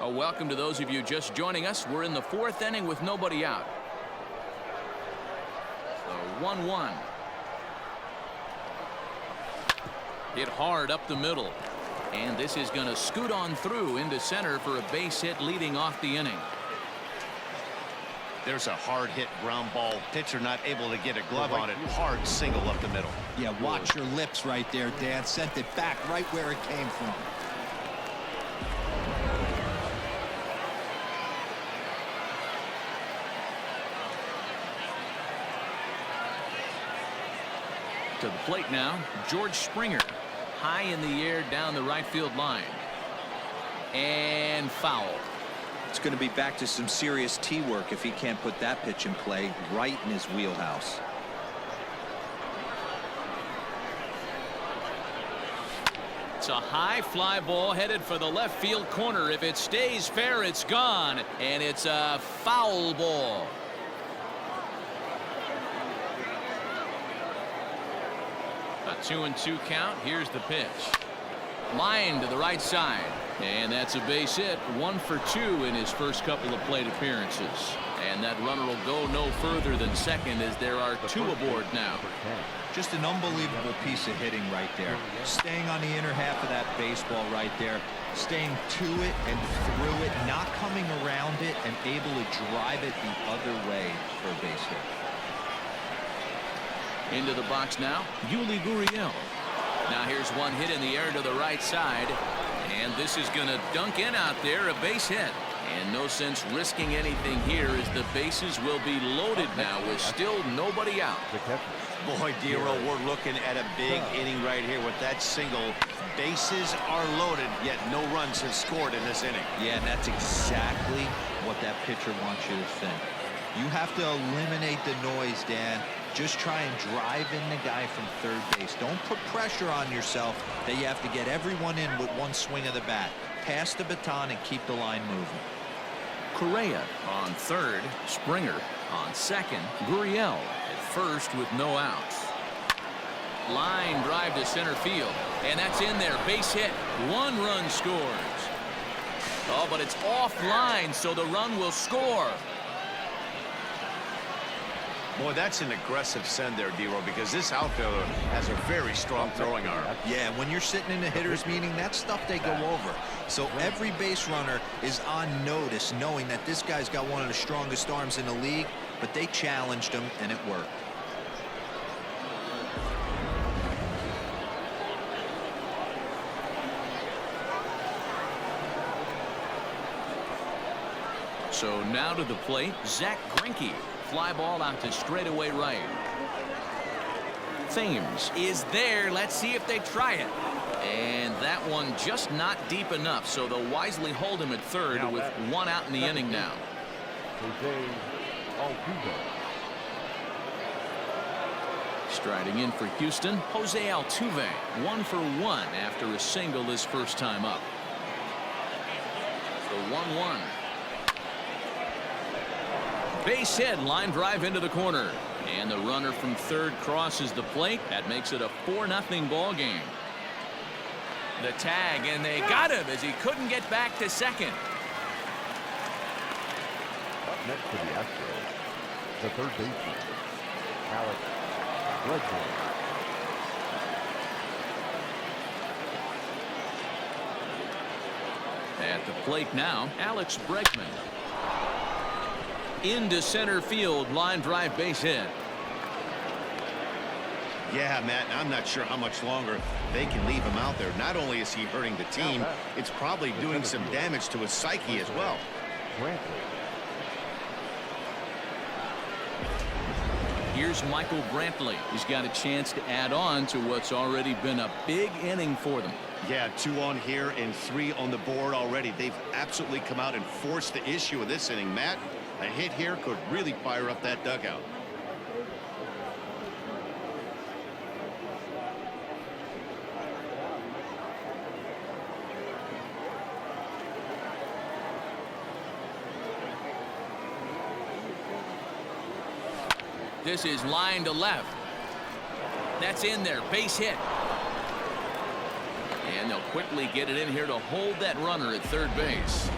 Welcome to those of you just joining us. We're in the fourth inning with nobody out. So 1-1. Hit hard up the middle. And this is going to scoot on through into center for a base hit leading off the inning. There's a hard hit ground ball. Pitcher not able to get a glove on it. Hard single up the middle. Yeah, watch your lips right there, Dan. Sent it back right where it came from. To the plate now, George Springer. High in the air down the right field line. And foul. It's going to be back to some serious tee work if he can't put that pitch in play right in his wheelhouse. It's a high fly ball headed for the left field corner. If it stays fair, it's gone. And it's a foul ball. A 2-2 count. Here's the pitch. Line to the right side. And that's a base hit. 1 for 2 in his first couple of plate appearances. And that runner will go no further than second as there are 2 aboard now. Just an unbelievable piece of hitting right there. Staying on the inner half of that baseball right there. Staying to it and through it. Not coming around it and able to drive it the other way for a base hit. Into the box now, Yuli Gurriel. Now here's one hit in the air to the right side. And this is going to dunk in out there, a base hit. And no sense risking anything here as the bases will be loaded now with still nobody out. Boy, Dero, we're looking at a big inning right here with that single. Bases are loaded, yet no runs have scored in this inning. Yeah, and that's exactly what that pitcher wants you to think. You have to eliminate the noise, Dan. Just try and drive in the guy from third base. Don't put pressure on yourself that you have to get everyone in with one swing of the bat. Pass the baton and keep the line moving. Correa on third, Springer on second, Gurriel at first with no outs. Line drive to center field, and that's in there. Base hit. 1 run scores. Oh, but it's offline, so the run will score. Boy, that's an aggressive send there, Dero, because this outfielder has a very strong throwing arm. Yeah, when you're sitting in a hitter's meeting, that's stuff they go over. So every base runner is on notice, knowing that this guy's got one of the strongest arms in the league, but they challenged him, and it worked. So now to the plate, Zach Greinke. Fly ball out to straightaway right. Thames is there. Let's see if they try it. And that one just not deep enough, so they'll wisely hold him at third with 1 out in the inning now. Striding in for Houston, Jose Altuve. 1 for 1 after a single his first time up. The 1-1. Base hit, line drive into the corner. And the runner from third crosses the plate. That makes it a 4-0 ball game. The tag, and they got him as he couldn't get back to second. Up next to the Astros, the third baseman, Alex Bregman. At the plate now, Alex Bregman. Into center field, line drive base hit. Yeah, Matt, I'm not sure how much longer they can leave him out there. Not only is he hurting the team, it's probably doing some damage to his psyche as well. Here's Michael Brantley. He's got a chance to add on to what's already been a big inning for them. Yeah, 2 on here and 3 on the board already. They've absolutely come out and forced the issue of this inning, Matt. A hit here could really fire up that dugout. This is line to left. That's in there. Base hit. And they'll quickly get it in here to hold that runner at third base.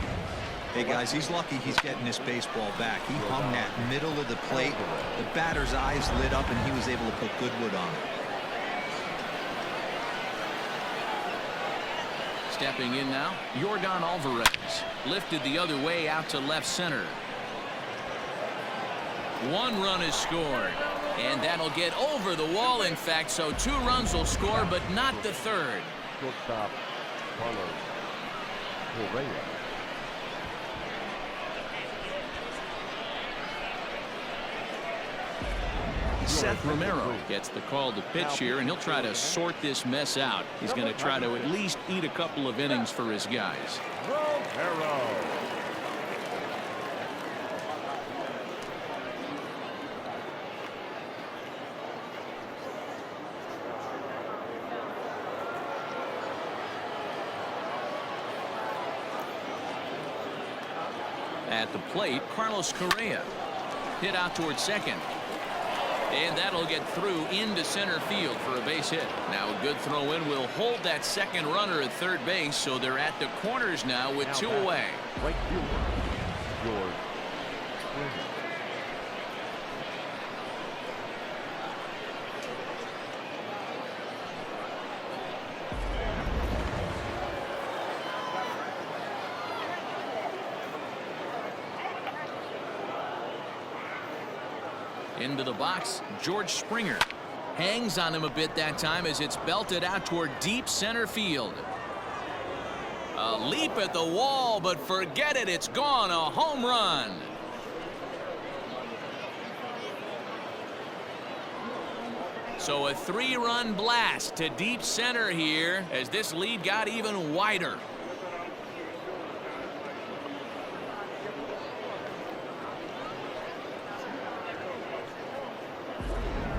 Hey, guys, he's lucky he's getting this baseball back. He hung that middle of the plate. The batter's eyes lit up, and he was able to put good wood on it. Stepping in now, Yordan Alvarez. Lifted the other way out to left center. One run is scored. And that'll get over the wall, in fact, so 2 runs will score, but not the third. Shortstop, Carlos Correa. Seth Romero gets the call to pitch here, and he'll try to sort this mess out. He's going to try to at least eat a couple of innings for his guys. Romero. At the plate, Carlos Correa. Hit out towards second. And that'll get through into center field for a base hit. Now a good throw in will hold that second runner at third base, so they're at the corners now with 2 away. Right fielder, George Springer. Into the box, George Springer. Hangs on him a bit that time as it's belted out toward deep center field. A leap at the wall, but forget it, it's gone. A home run. So a 3-run blast to deep center here as this lead got even wider.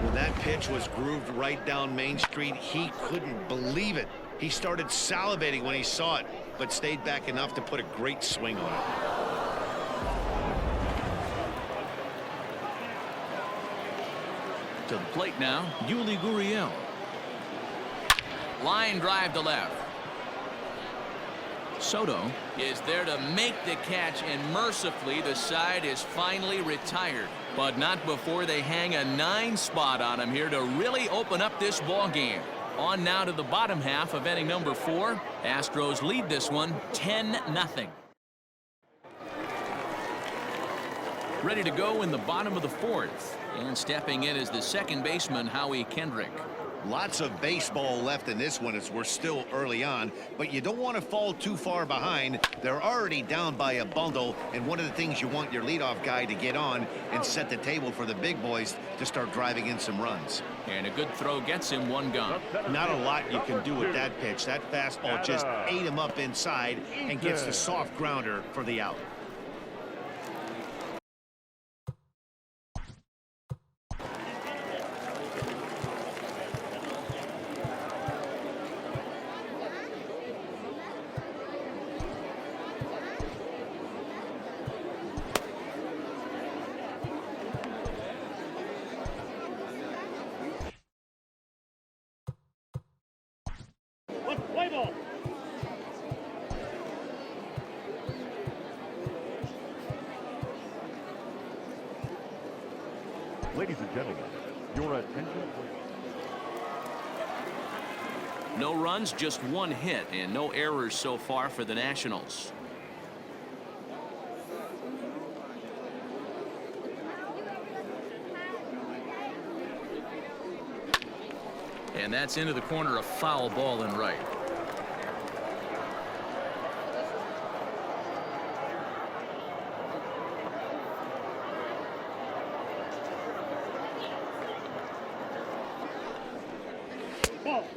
When that pitch was grooved right down Main Street, he couldn't believe it. He started salivating when he saw it, but stayed back enough to put a great swing on it. To the plate now, Yuli Gurriel. Line drive to left. Soto is there to make the catch, and mercifully the side is finally retired. But not before they hang a 9 spot on him here to really open up this ball game. On now to the bottom half of inning number 4. Astros lead this one 10-0. Ready to go in the bottom of the 4th. And stepping in is the second baseman, Howie Kendrick. Lots of baseball left in this one as we're still early on, but you don't want to fall too far behind. They're already down by a bundle, and one of the things you want your leadoff guy to get on and set the table for the big boys to start driving in some runs. And a good throw gets him 1 gone. Not a lot you can do with that pitch. That fastball just ate him up inside and gets the soft grounder for the out. Ladies and gentlemen, your attention, please. No runs, just 1 hit, and no errors so far for the Nationals. And that's into the corner, a foul ball in right.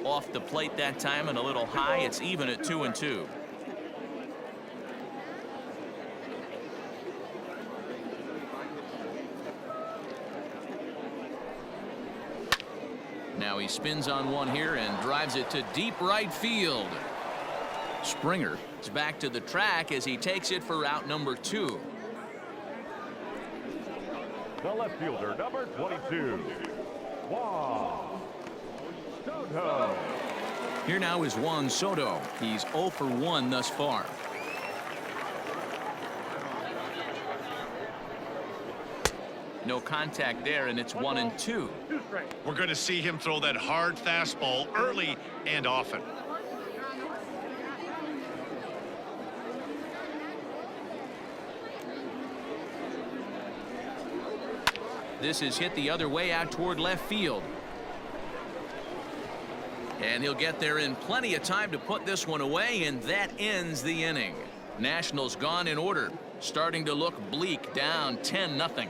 Off the plate that time and a little high. It's even at 2-2. Now he spins on one here and drives it to deep right field. Springer is back to the track as he takes it for out number 2. The left fielder, number 22. Juan Soto. Here now is Juan Soto. He's 0 for 1 thus far. No contact there, and it's 1-2. We're going to see him throw that hard fastball early and often. This is hit the other way out toward left field. And he'll get there in plenty of time to put this one away, and that ends the inning. Nationals gone in order, starting to look bleak, down 10-0.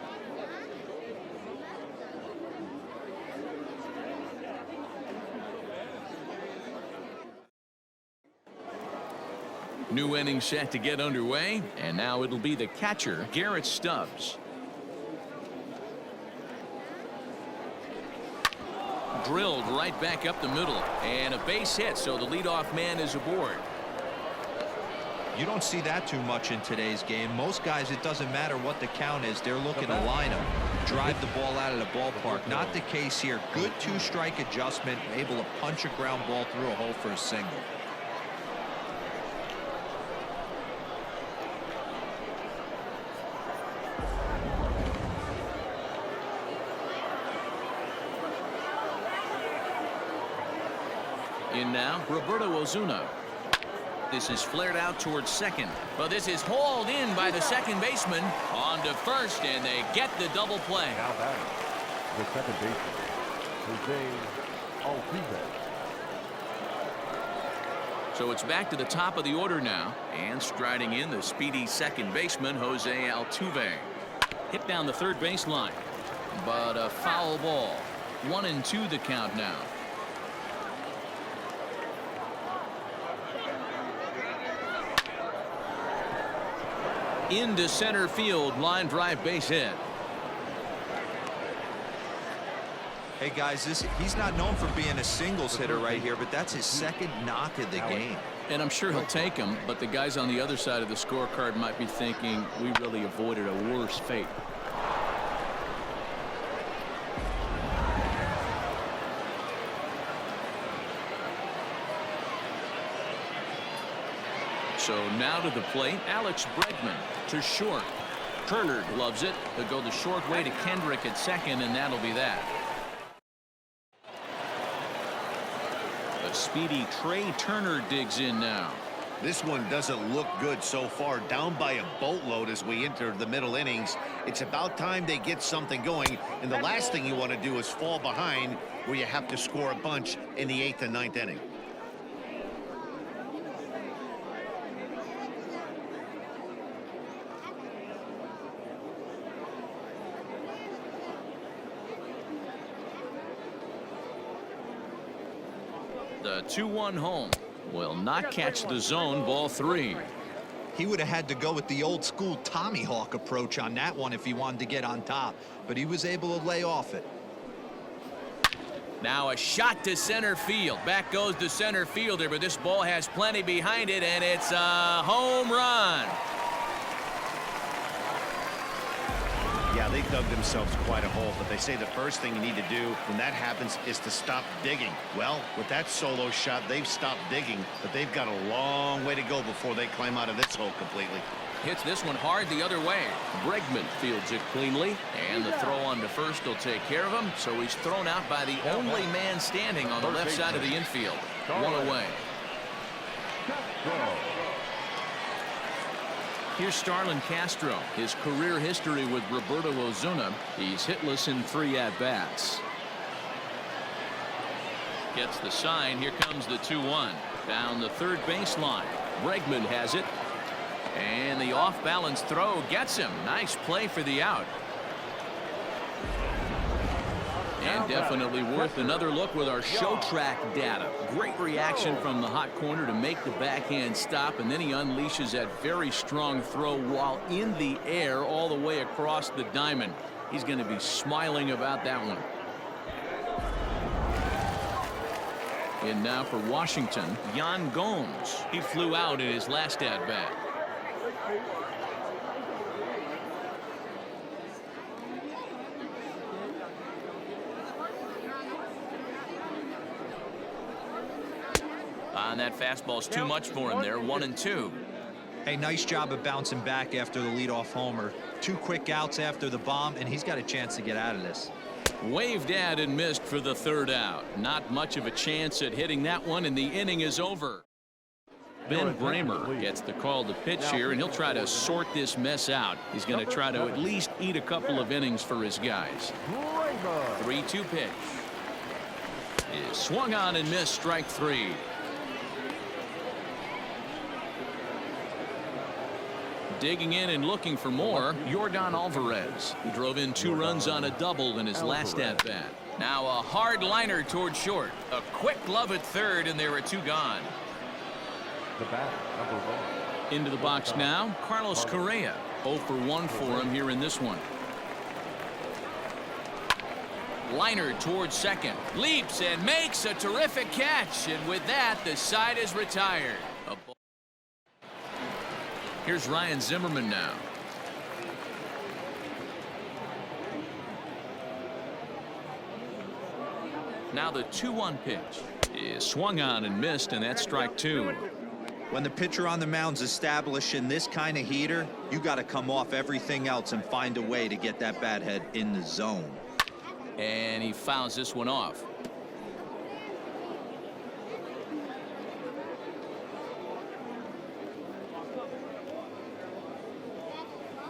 New inning set to get underway, and now it'll be the catcher, Garrett Stubbs. Drilled right back up the middle, and a base hit, so the leadoff man is aboard. You don't see that too much in today's game. Most guys, it doesn't matter what the count is, they're looking to line them, drive the ball out of the ballpark. Not the case here. Good two-strike adjustment, able to punch a ground ball through a hole for a single. In now, Roberto Ozuna. This is flared out towards second, but this is hauled in by the second baseman on to first, and they get the double play. Now batting, the second baseman, Jose Altuve. So it's back to the top of the order now, and striding in the speedy second baseman, Jose Altuve. Hit down the third baseline, but a foul ball. 1-2 the count now. Into center field, line drive, base hit. Hey guys, he's not known for being a singles hitter right here, but that's his second knock of the game. And I'm sure he'll take him, but the guys on the other side of the scorecard might be thinking we really avoided a worse fate. So now to the plate, Alex Bregman to short. Turner loves it. They'll go the short way to Kendrick at second, and that'll be that. The speedy Trey Turner digs in now. This one doesn't look good so far, down by a boatload as we enter the middle innings. It's about time they get something going, and the last thing you want to do is fall behind where you have to score a bunch in the 8th and 9th inning. The 2-1 home will not catch the zone, ball 3. He would have had to go with the old school Tommy Hawk approach on that one if he wanted to get on top, but he was able to lay off it. Now a shot to center field. Back goes the center fielder, but this ball has plenty behind it, and it's a home run. Yeah, they dug themselves quite a hole, but they say the first thing you need to do when that happens is to stop digging. Well, with that solo shot, they've stopped digging, but they've got a long way to go before they climb out of this hole completely. Hits this one hard the other way. Bregman fields it cleanly, and the throw on to first will take care of him, so he's thrown out by the only man standing on the left side of the infield. One away. Here's Starlin Castro. His career history with Roberto Ozuna. He's hitless in 3 at-bats. Gets the sign. Here comes the 2-1. Down the third baseline. Bregman has it. And the off-balance throw gets him. Nice play for the out. And definitely worth another look with our show track data. Great reaction from the hot corner to make the backhand stop, and then he unleashes that very strong throw while in the air all the way across the diamond. He's going to be smiling about that one. And now for Washington, Yan Gomes. He flew out in his last at-bat. And that fastball's too much for him there. 1-2. Hey, nice job of bouncing back after the leadoff homer. 2 quick outs after the bomb, and he's got a chance to get out of this. Waved at and missed for the 3rd out. Not much of a chance at hitting that one, and the inning is over. Ben Bramer gets the call to pitch here, and he'll try to sort this mess out. He's going to try to at least eat a couple of innings for his guys. 3-2 pitch is swung on and missed, strike 3. Digging in and looking for more, Yordan Alvarez. He drove in 2 runs on a double in his last at-bat. Now a hard liner toward short. A quick glove at 3rd, and there are 2 gone. The batter, number 1. Into the box now, Carlos Correa. 0 for 1 for him here in this one. Liner towards 2nd. Leaps and makes a terrific catch. And with that, the side is retired. Here's Ryan Zimmerman now. Now the 2-1 pitch is swung on and missed, and that's strike 2. When the pitcher on the mound's establishing this kind of heater, you got to come off everything else and find a way to get that bat head in the zone. And he fouls this one off.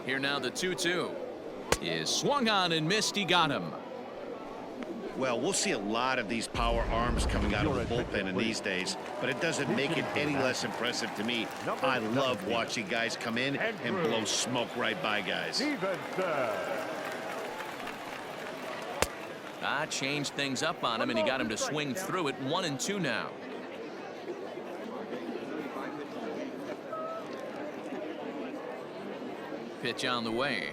Here now the 2-2 is swung on and missed. He got him. Well, we'll see a lot of these power arms coming out of the bullpen in these days, but it doesn't make it any less impressive to me. I love watching guys come in and blow smoke right by guys. Changed things up on him, and he got him to swing through it. 1-2 now. Pitch on the way.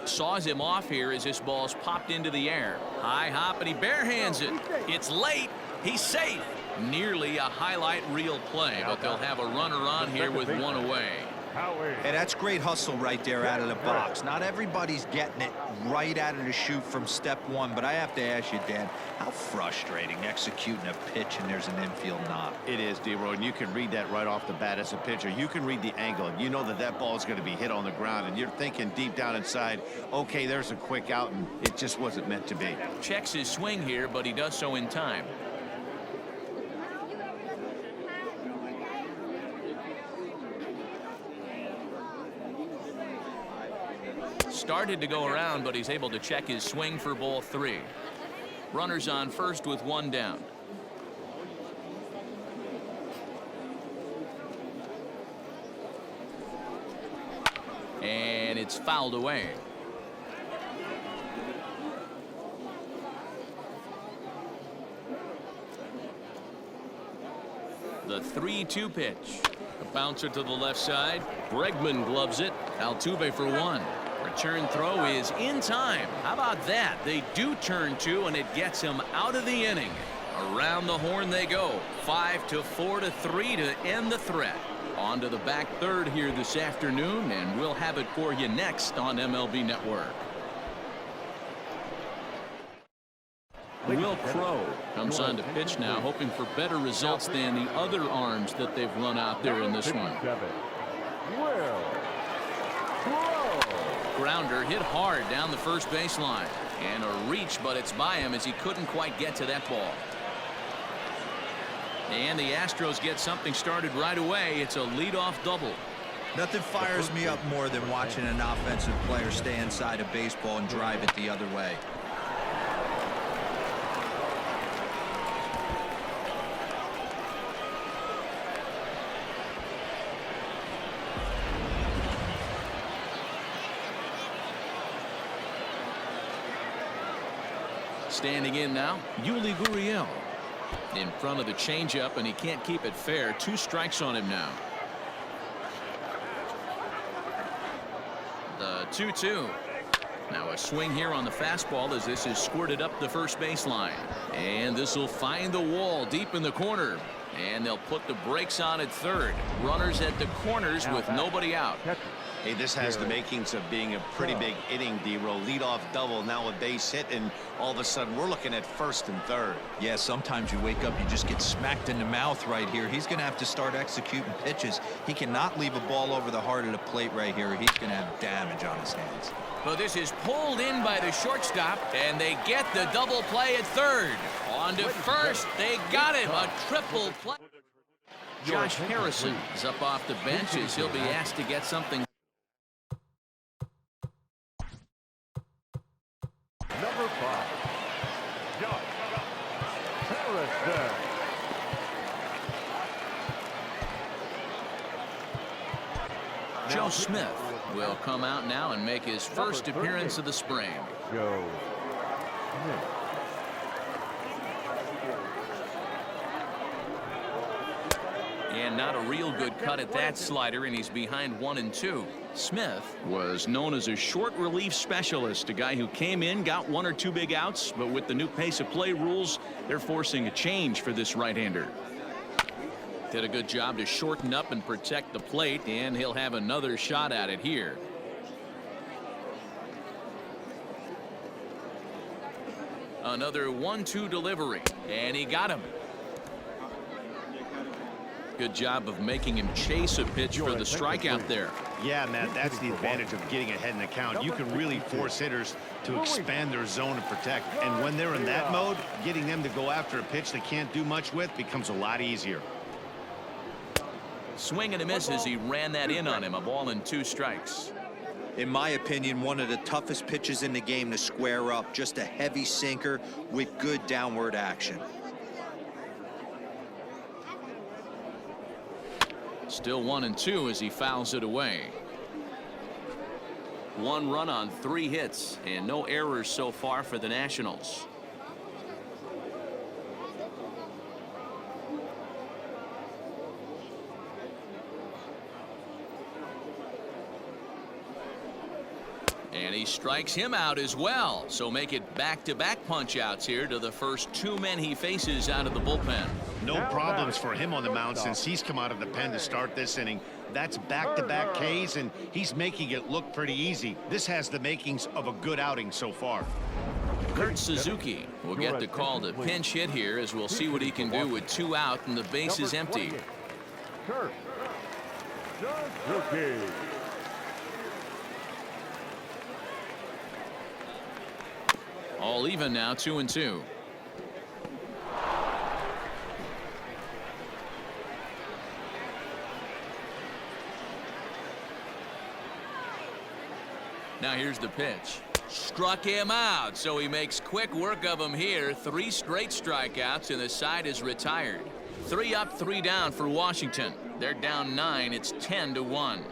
Saws him off here as this ball's popped into the air. High hop, and he barehands it. It's late. He's safe. Nearly a highlight reel play, but they'll have a runner on here with 1 away. Hey, that's great hustle right there out of the box. Not everybody's getting it right out of the chute from step 1, but I have to ask you, Dan, how frustrating executing a pitch and there's an infield knock. It is, D-Roy, and you can read that right off the bat as a pitcher. You can read the angle, and you know that that ball is going to be hit on the ground, and you're thinking deep down inside, okay, there's a quick out, and it just wasn't meant to be. Checks his swing here, but he does so in time. Started to go around, but he's able to check his swing for ball 3. Runners on first with 1 down. And it's fouled away. The 3-2 pitch. A bouncer to the left side. Bregman gloves it. Altuve for 1. Return throw is in time. How about that? They do turn 2, and it gets him out of the inning. Around the horn they go. 5-4-3 to end the threat. On to the back 3rd here this afternoon, and we'll have it for you next on MLB Network. Will Crow comes on to pitch now, hoping for better results than the other arms that they've run out there in this one. Grounder hit hard down the first baseline, and a reach, but it's by him as he couldn't quite get to that ball. And the Astros get something started right away. It's a leadoff double. Nothing fires me up more than watching an offensive player stay inside a baseball and drive it the other way. Standing in now, Yuli Gurriel. In front of the changeup, and he can't keep it fair. 2 strikes on him now. The 2-2. Now a swing here on the fastball as this is squirted up the first baseline. And this will find the wall deep in the corner. And they'll put the brakes on at 3rd. Runners at the corners with nobody out. Hey, this has the makings of being a pretty big inning, D-Row. Leadoff double, now a base hit, and all of a sudden we're looking at first and third. Yeah, sometimes you wake up, you just get smacked in the mouth right here. He's going to have to start executing pitches. He cannot leave a ball over the heart of the plate right here. He's going to have damage on his hands. Well, this is pulled in by the shortstop, and they get the double play at third. On to first, they got him, a triple play. Josh Harrison is up off the bench as he'll be asked to get something. Number 5, Josh Harrison. Joe Smith will come out now and make his first appearance of the spring. Joe Smith. And not a real good cut at that slider, and he's behind 1-2. Smith was known as a short relief specialist, a guy who came in, got 1 or 2 big outs, but with the new pace of play rules, they're forcing a change for this right-hander. Did a good job to shorten up and protect the plate, and he'll have another shot at it here. Another 1-2 delivery, and he got him. Good job of making him chase a pitch for the strikeout there. Yeah, Matt, that's the advantage of getting ahead in the count. You can really force hitters to expand their zone and protect. And when they're in that mode, getting them to go after a pitch they can't do much with becomes a lot easier. Swing and a miss as he ran that in on him. A ball and 2 strikes. In my opinion, one of the toughest pitches in the game to square up. Just a heavy sinker with good downward action. Still 1-2 as he fouls it away. 1 run on 3 hits and no errors so far for the Nationals. And he strikes him out as well. So make it back-to-back punch-outs here to the first 2 men he faces out of the bullpen. No problems for him on the mound since he's come out of the pen to start this inning. That's back-to-back Ks, and he's making it look pretty easy. This has the makings of a good outing so far. Kurt Suzuki will get the call to pinch hit here, as we'll see what he can do with 2 out and the base is empty. Kurt Suzuki. All even now, 2-2. Now here's the pitch. Struck him out, so he makes quick work of him here. 3 straight strikeouts, and the side is retired. 3 up, 3 down for Washington. They're down 9. It's 10-1.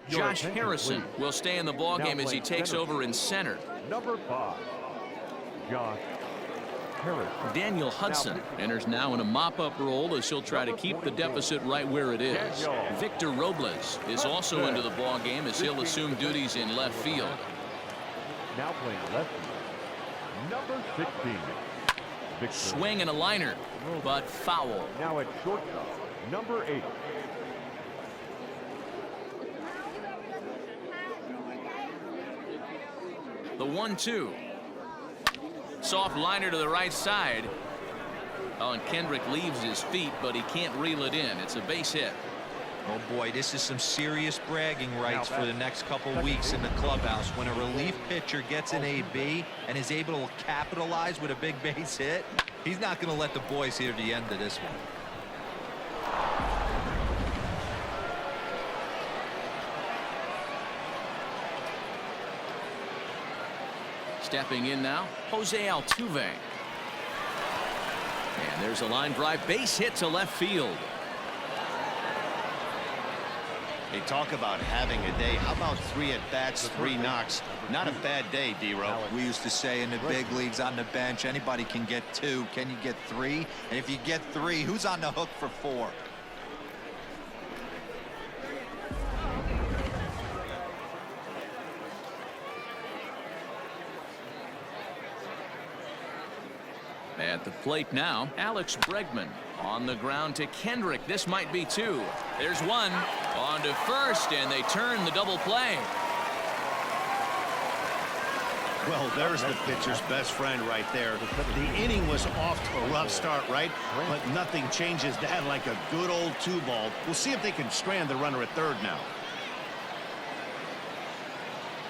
Josh Harrison will stay in the ballgame as he takes over in center. Number 5, Josh Harrison. Daniel Hudson enters now in a mop-up role as he'll try to keep the deficit right where it is. Victor Robles is also into the ballgame as he'll assume duties in left field. Now playing left field, number 16. Victor. Swing and a liner, but foul. Now at shortstop, number 8. The 1-2. Soft liner to the right side. Oh, and Kendrick leaves his feet, but he can't reel it in. It's a base hit. Oh boy, this is some serious bragging rights for the next couple weeks in the clubhouse. When a relief pitcher gets an AB and is able to capitalize with a big base hit, he's not going to let the boys hear the end of this one. Stepping in now, Jose Altuve. And there's a line drive base hit to left field. They talk about having a day. How about 3 at-bats, 3 knocks? Not a bad day, D-Row. We used to say in the big leagues on the bench, anybody can get 2. Can you get 3? And if you get 3, who's on the hook for 4? Plate now, Alex Bregman. On the ground to Kendrick. This might be two. There's one. On to first, and they turn the double play. Well, there's the pitcher's best friend right there. The inning was off to a rough start, right? But nothing changes that like a good old 2-ball. We'll see if they can strand the runner at third now.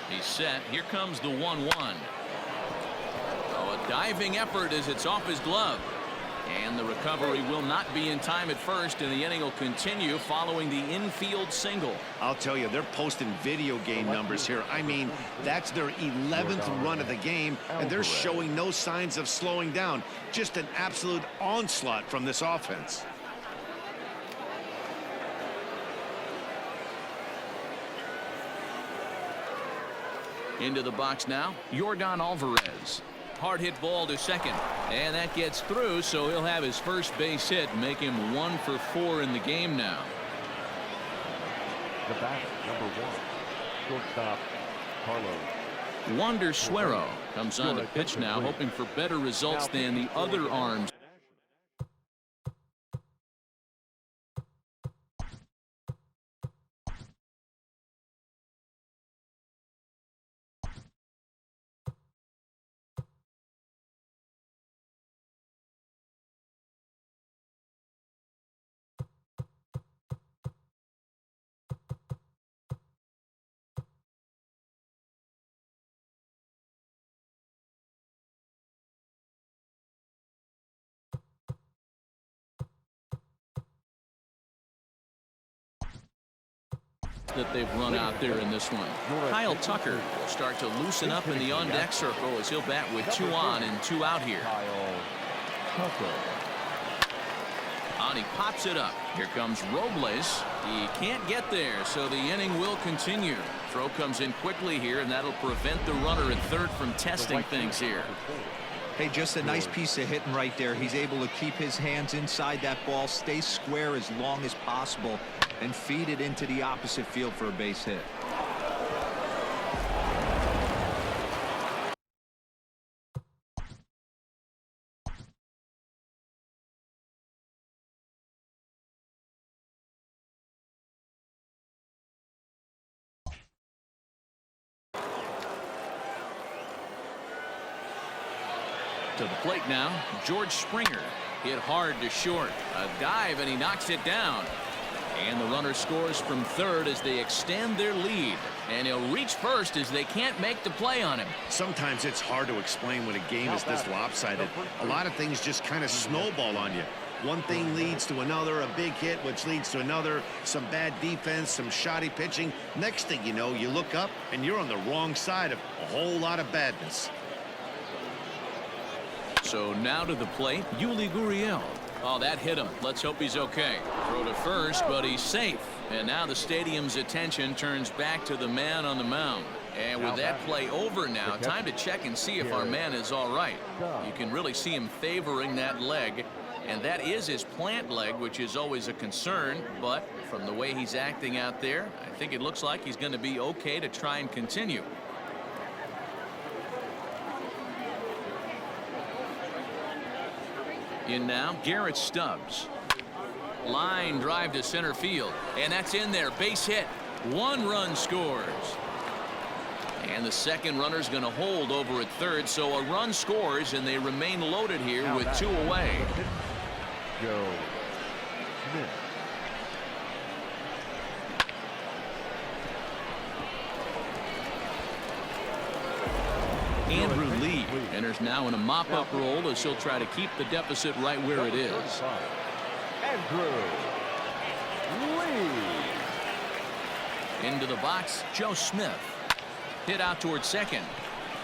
He's set. Here comes the 1-1. Oh, a diving effort as it's off his glove. And the recovery will not be in time at first, and the inning will continue following the infield single. I'll tell you, they're posting video game numbers here. I mean, that's their 11th run of the game, and they're showing no signs of slowing down. Just an absolute onslaught from this offense. Into the box now, Yordan Alvarez. Hard hit ball to second, and that gets through, so he'll have his first base hit, make him 1 for 4 in the game now. The batter, number 1, shortstop, Carlos. Wander Suero comes on to pitch now, hoping for better results than the other arms. That they've run out there in this one. Kyle Tucker will start to loosen up in the on-deck circle as he'll bat with 2 on and 2 out here. And he pops it up. Here comes Robles. He can't get there, so the inning will continue. Throw comes in quickly here, and that'll prevent the runner at third from testing things here. Hey, just a nice piece of hitting right there. He's able to keep his hands inside that ball, stay square as long as possible, and feed it into the opposite field for a base hit. To the plate now, George Springer. Hit hard to short. A dive, and he knocks it down. And the runner scores from third as they extend their lead. And he'll reach first as they can't make the play on him. Sometimes it's hard to explain when a game is this lopsided. A lot of things just kind of snowball on you. One thing leads to another, a big hit, which leads to another, some bad defense, some shoddy pitching. Next thing you know, you look up and you're on the wrong side of a whole lot of badness. So now to the plate, Yuli Gurriel. Oh, that hit him. Let's hope he's okay. Throw to first, but he's safe. And now the stadium's attention turns back to the man on the mound. And with that play over now, time to check and see if our man is all right. You can really see him favoring that leg. And that is his plant leg, which is always a concern. But from the way he's acting out there, I think it looks like he's going to be okay to try and continue. In now, Garrett Stubbs. Line drive to center field, and that's in there. Base hit. 1 run scores. And the second runner's going to hold over at third, so a run scores, and they remain loaded here with 2 away. Joe Smith. Andrew Lee enters now in a mop-up role as he'll try to keep the deficit right where it is. Andrew Lee. Into the box, Joe Smith. Hit out towards second.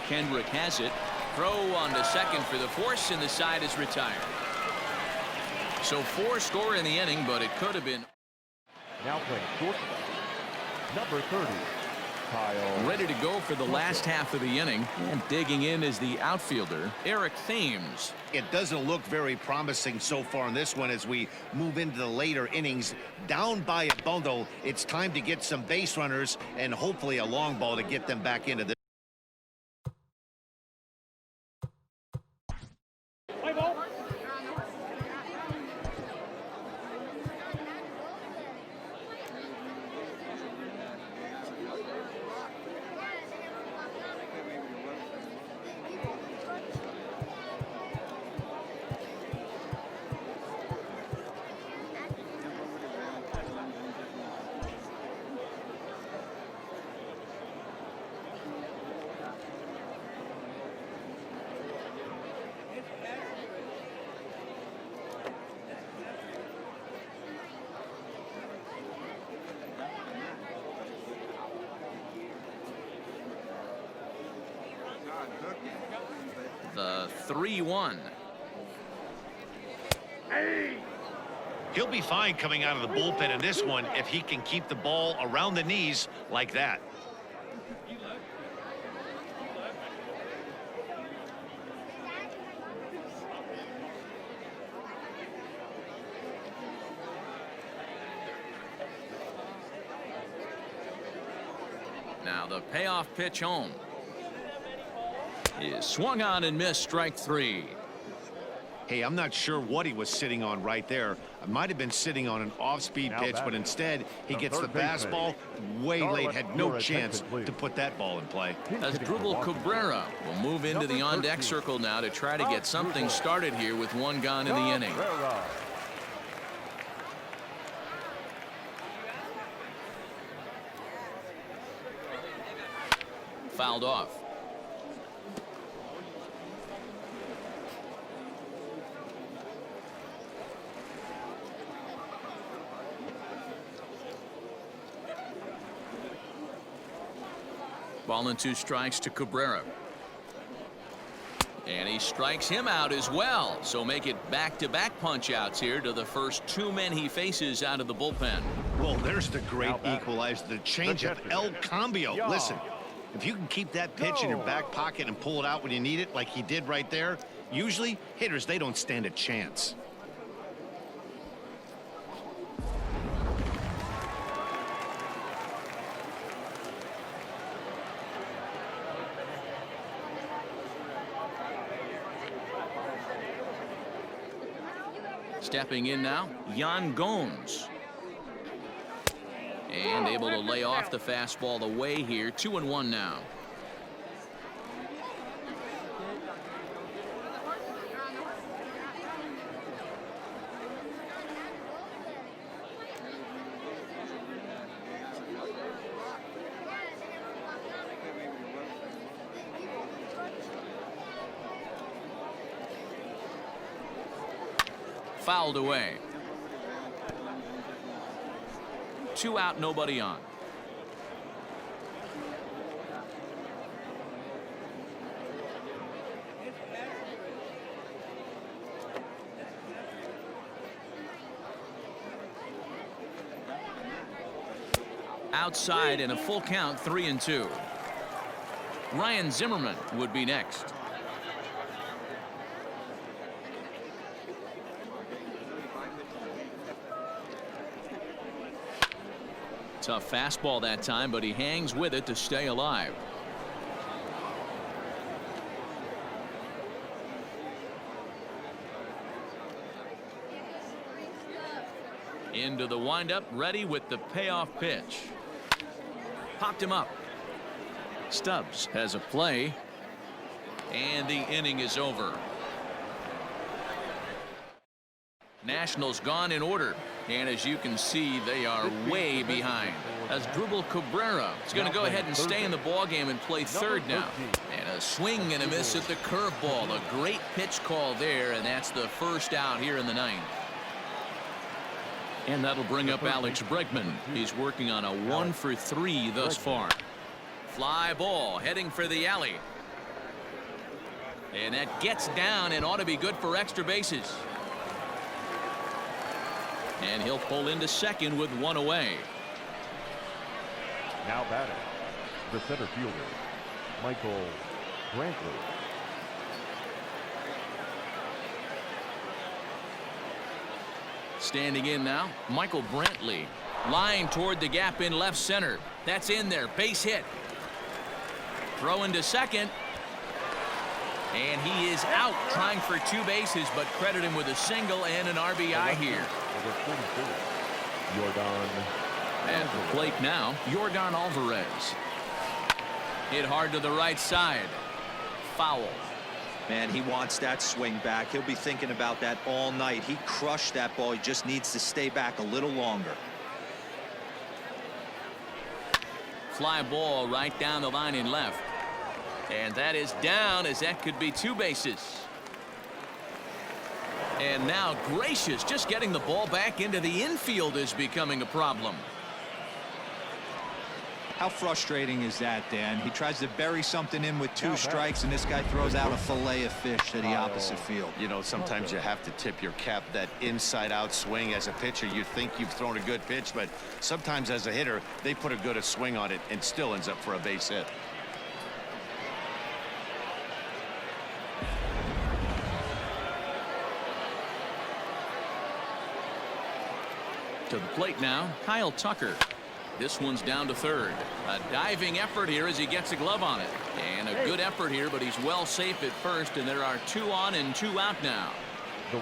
Kendrick has it. Throw on to second for the force, and the side is retired. So 4 score in the inning, but it could have been. Now playing shortstop, number 30. Kyle. Ready to go for the last half of the inning, and digging in is the outfielder, Eric Thames. It doesn't look very promising so far in this one as we move into the later innings. Down by a bundle, it's time to get some base runners and hopefully a long ball to get them back into the. 3-1. He'll be fine coming out of the bullpen in this one if he can keep the ball around the knees like that. Now the payoff pitch home is swung on and missed, strike 3. Hey, I'm not sure what he was sitting on right there. I might have been sitting on an off-speed pitch, but instead he gets the fastball way late, had no chance to put that ball in play. Asdrubal Cabrera will move into the on-deck circle now to try to get something started here with one gone in the inning. Fouled off. Ball and 2 strikes to Cabrera. And he strikes him out as well. So make it back-to-back punch-outs here to the first 2 men he faces out of the bullpen. Well, there's the great equalizer, the changeup El Cambio. Listen, if you can keep that pitch in your back pocket and pull it out when you need it like he did right there, usually hitters, they don't stand a chance. Stepping in now, Yan Gomes. And able to lay off the fastball away here. 2-1 now. Fouled away. 2 out, nobody on. Outside in a full count, 3-2. Ryan Zimmerman would be next. Tough fastball that time, but he hangs with it to stay alive. Into the windup, ready with the payoff pitch. Popped him up. Stubbs has a play, and the inning is over. Nationals gone in order. And as you can see, they are way behind. Asdrubal Cabrera is going to go ahead and stay in the ballgame and play third now. And a swing and a miss at the curveball. A great pitch call there, and that's the first out here in the 9th. And that'll bring up Alex Bregman. He's working on a 1-for-3 thus far. Fly ball heading for the alley. And that gets down and ought to be good for extra bases. And he'll pull into second with 1 away. Now batting, the center fielder, Michael Brantley. Standing in now, Michael Brantley. Line toward the gap in left center. That's in there. Base hit. Throw into second. And he is out trying for 2 bases, but credit him with a single and an RBI here. At the plate now, Yordan Alvarez. Hit hard to the right side. Foul. Man, he wants that swing back. He'll be thinking about that all night. He crushed that ball. He just needs to stay back a little longer. Fly ball right down the line in left. And that is down, as that could be 2 bases. And now Gracious, just getting the ball back into the infield is becoming a problem. How frustrating is that, Dan? He tries to bury something in with 2 strikes, and this guy throws out a fillet of fish to the opposite field. You know, sometimes you have to tip your cap. That inside-out swing as a pitcher, you think you've thrown a good pitch, but sometimes as a hitter, they put a good swing on it and still ends up for a base hit. To the plate now, Kyle Tucker. This one's down to third. A diving effort here as he gets a glove on it. And a good effort here, but he's well safe at first, and there are 2 on and 2 out now.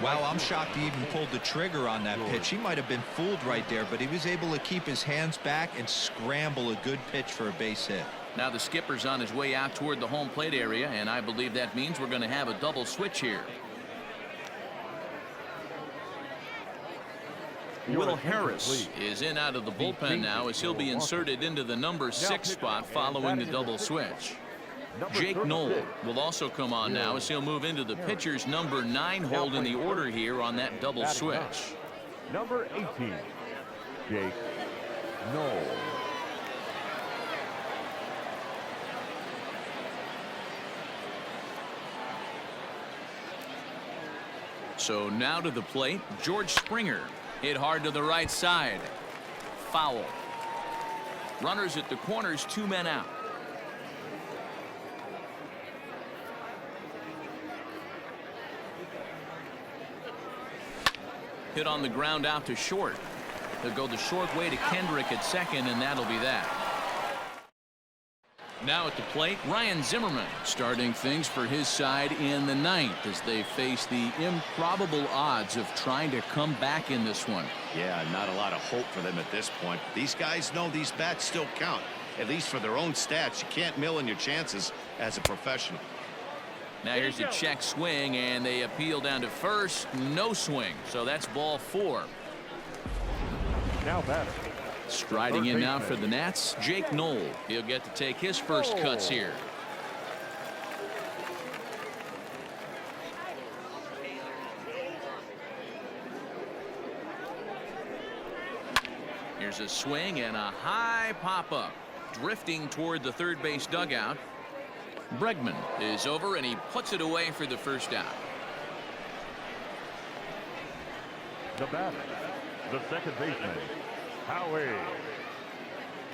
Wow, I'm shocked he even pulled the trigger on that pitch. He might have been fooled right there, but he was able to keep his hands back and scramble a good pitch for a base hit. Now the skipper's on his way out toward the home plate area, and I believe that means we're going to have a double switch here. Will Harris is in out of the bullpen now as he'll be inserted into the number 6 spot following the double switch. Jake Knoll will also come on now as he'll move into the pitcher's number 9 hold in the order here on that double switch. Number 18, Jake Knoll. So now to the plate, George Springer. Hit hard to the right side. Foul. Runners at the corners, 2 men out. Hit on the ground out to short. They'll go the short way to Kendrick at second, and that'll be that. Now at the plate, Ryan Zimmerman starting things for his side in the 9th as they face the improbable odds of trying to come back in this one. Yeah, not a lot of hope for them at this point. These guys know these bats still count, at least for their own stats. You can't mill in your chances as a professional. Now here's a check swing, and they appeal down to first. No swing, so that's ball 4. Now batter. Striding in now for the Nats, Jake Knoll. He'll get to take his first cuts here. Here's a swing and a high pop-up. Drifting toward the third base dugout. Bregman is over, and he puts it away for the first out. The batter, the second baseman, Howie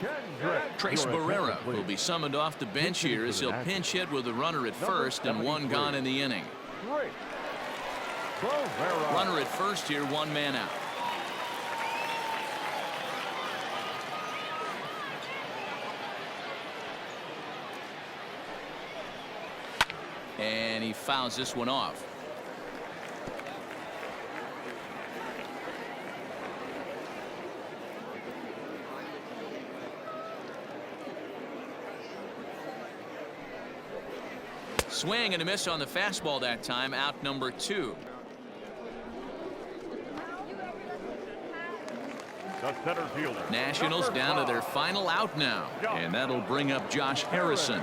Kendrick. Trace Your Barrera attention, please. will be summoned off the bench here as he'll pinch hit with a runner at first and 1 gone in the inning. Barrera. Runner at first here, 1 man out. And he fouls this one off. Swing and a miss on the fastball that time. Out number 2. The center fielder. Nationals down to their final out now, and that'll bring up Josh Harrison.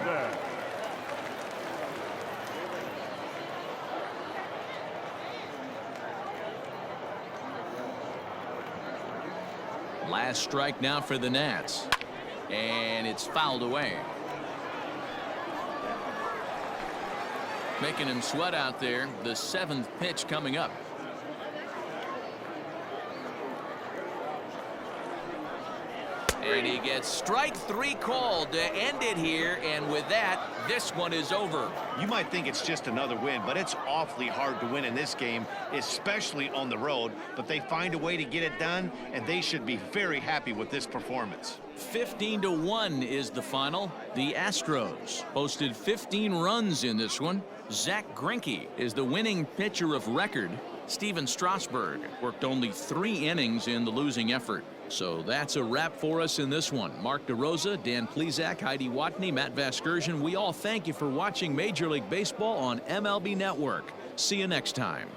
Last strike now for the Nats, and it's fouled away. Making him sweat out there. The 7th pitch coming up. And he gets strike 3 called to end it here, and with that, this one is over. You might think it's just another win, but it's awfully hard to win in this game, especially on the road. But they find a way to get it done, and they should be very happy with this performance. 15-1 is the final. The Astros posted 15 runs in this one. Zach Greinke is the winning pitcher of record. Steven Strasburg worked only 3 innings in the losing effort. So that's a wrap for us in this one. Mark DeRosa, Dan Plesac, Heidi Watney, Matt Vasgersian. We all thank you for watching Major League Baseball on MLB Network. See you next time.